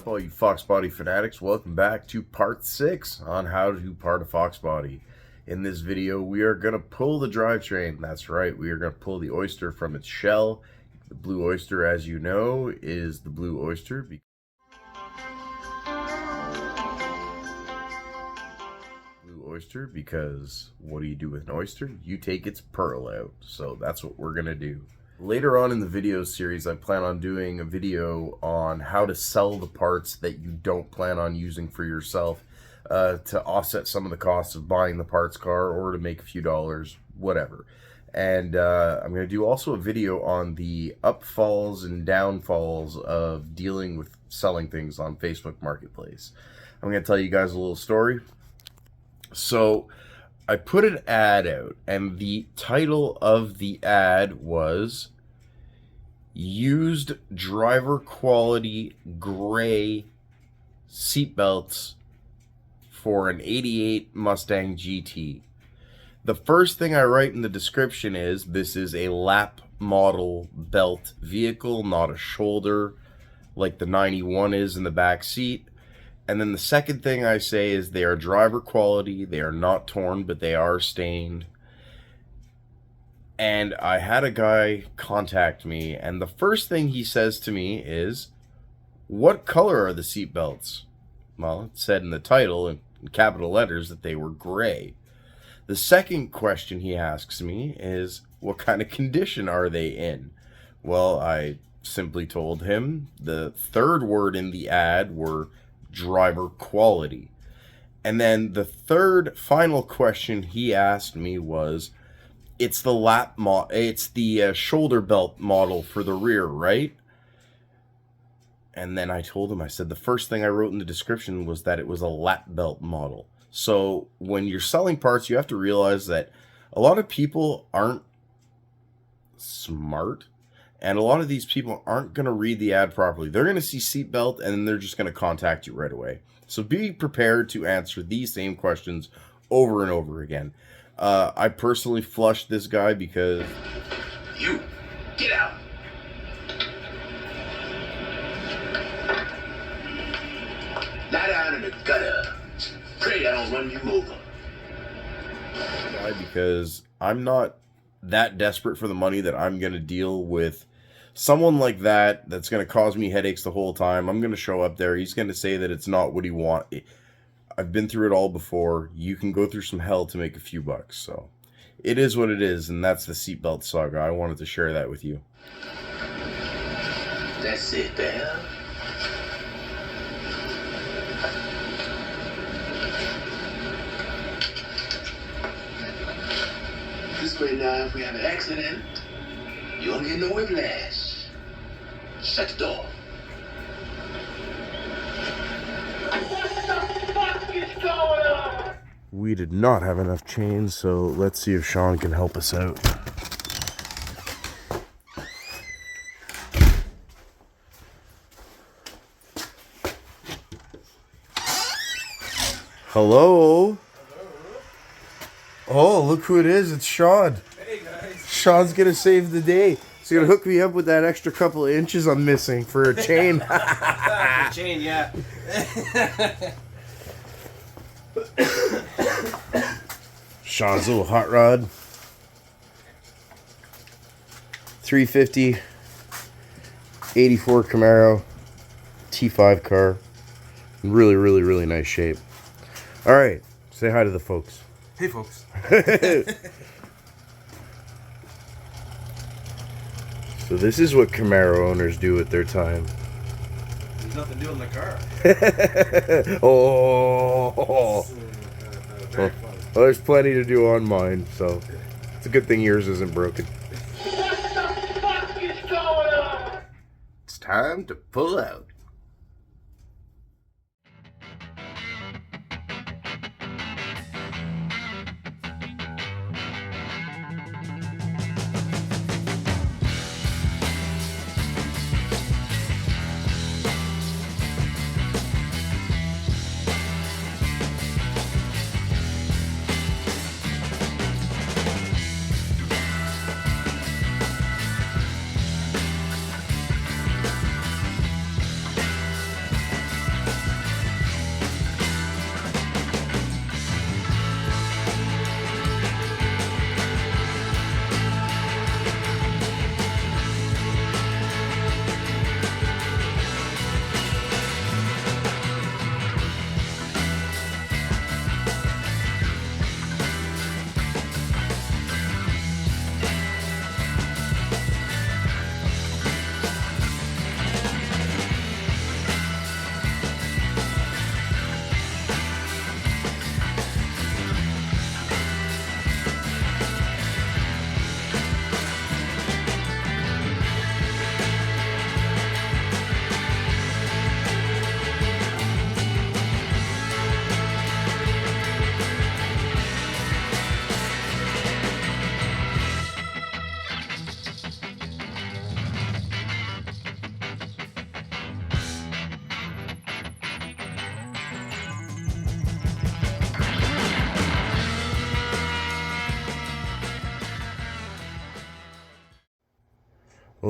up, all you FOXBODY fanatics? Welcome back to part 6 on how to part a FOXBODY. In this video, we are going to pull the drivetrain. That's right, we are going to pull the oyster from its shell. The blue oyster, as you know, is the blue oyster. Blue oyster because what do you do with an oyster? You take its pearl out. So that's what we're going to do. Later on in the video series, I plan on doing a video on how to sell the parts that you don't plan on using for yourself to offset some of the costs of buying the parts car or to make a few dollars, whatever. And I'm going to do also a video on the upfalls and downfalls of dealing with selling things on Facebook Marketplace. I'm going to tell you guys a little story. So I put an ad out, and the title of the ad was Used Driver Quality Gray Seatbelts for an 88 Mustang GT. The first thing I write in the description is this is a lap model belt vehicle, not a shoulder like the 91 is in the back seat. And then the second thing I say is they are driver quality, they are not torn, but they are stained. And I had a guy contact me, and the first thing he says to me is, "What color are the seat belts?" Well, it said in the title in capital letters that they were gray. The second question he asks me is, what kind of condition are they in? Well, I simply told him the third word in the ad were driver quality. And then the third final question he asked me was, it's the shoulder belt model for the rear, right? And then I told him, I said the first thing I wrote in the description was that it was a lap belt model. So when you're selling parts, you have to realize that a lot of people aren't smart. And a lot of these people aren't going to read the ad properly. They're going to see seatbelt and then they're just going to contact you right away. So be prepared to answer these same questions over and over again. I personally flushed this guy because... You, get out. Lie down in the gutter. Pray I don't run you over. Because I'm not that desperate for the money that I'm going to deal with someone like that that's going to cause me headaches the whole time. I'm going to show up there. He's going to say that it's not what he wants. I've been through it all before. You can go through some hell to make a few bucks. So it is what it is, and that's the seatbelt saga. I wanted to share that with you. That's it, there. This way now, if we have an accident, you don't get no whiplash. Shut the door. What the fuck is going on? We did not have enough chains, so let's see if Sean can help us out. Hello? Oh, look who it is. It's Sean. Hey, guys. Sean's going to save the day. He's going to hook me up with that extra couple of inches I'm missing for a chain. Chain, yeah. Sean's little hot rod. 350, 84 Camaro, T5 car. Really, really, really nice shape. All right, say hi to the folks. Hey, folks. So this is what Camaro owners do with their time. There's nothing new in the car. Oh, Very fun. well, there's plenty to do on mine, so it's a good thing yours isn't broken. What the fuck is going on? It's time to pull out.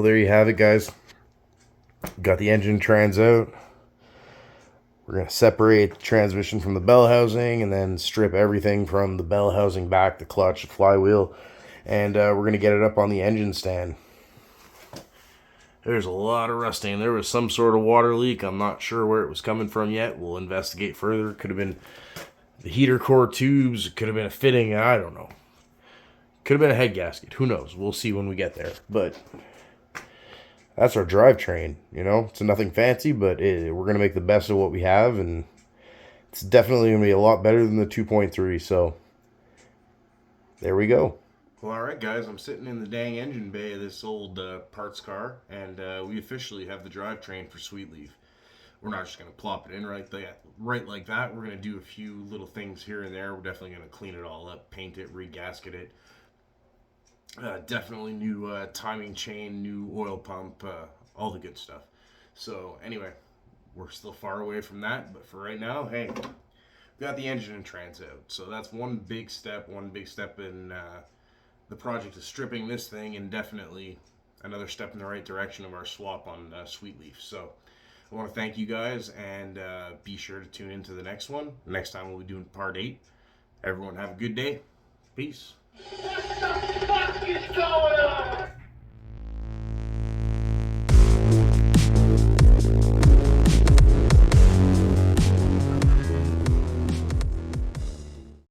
Well, there you have it, guys. Got the engine trans out. We're going to separate the transmission from the bell housing and then strip everything from the bell housing back, the clutch, the flywheel, and we're going to get it up on the engine stand. There's a lot of rusting. There was some sort of water leak. I'm not sure where it was coming from yet. We'll investigate further. It could have been the heater core tubes. It could have been a fitting. I don't know. Could have been a head gasket. Who knows? We'll see when we get there. But that's our drivetrain, you know. It's nothing fancy, but we're going to make the best of what we have, and it's definitely going to be a lot better than the 2.3, so there we go. Well, alright guys, I'm sitting in the dang engine bay of this old parts car, and we officially have the drivetrain for Sweetleaf. We're not just going to plop it in right like that. We're going to do a few little things here and there. We're definitely going to clean it all up, paint it, re-gasket it. Definitely new timing chain, new oil pump, all the good stuff. So anyway, we're still far away from that, but for right now, hey, we got the engine and trans out. So that's one big step in the project of stripping this thing, and definitely another step in the right direction of our swap on Sweetleaf. So I want to thank you guys, and be sure to tune into the next one. Next time we'll be doing part 8. Everyone have a good day. Peace. What the fuck is going on?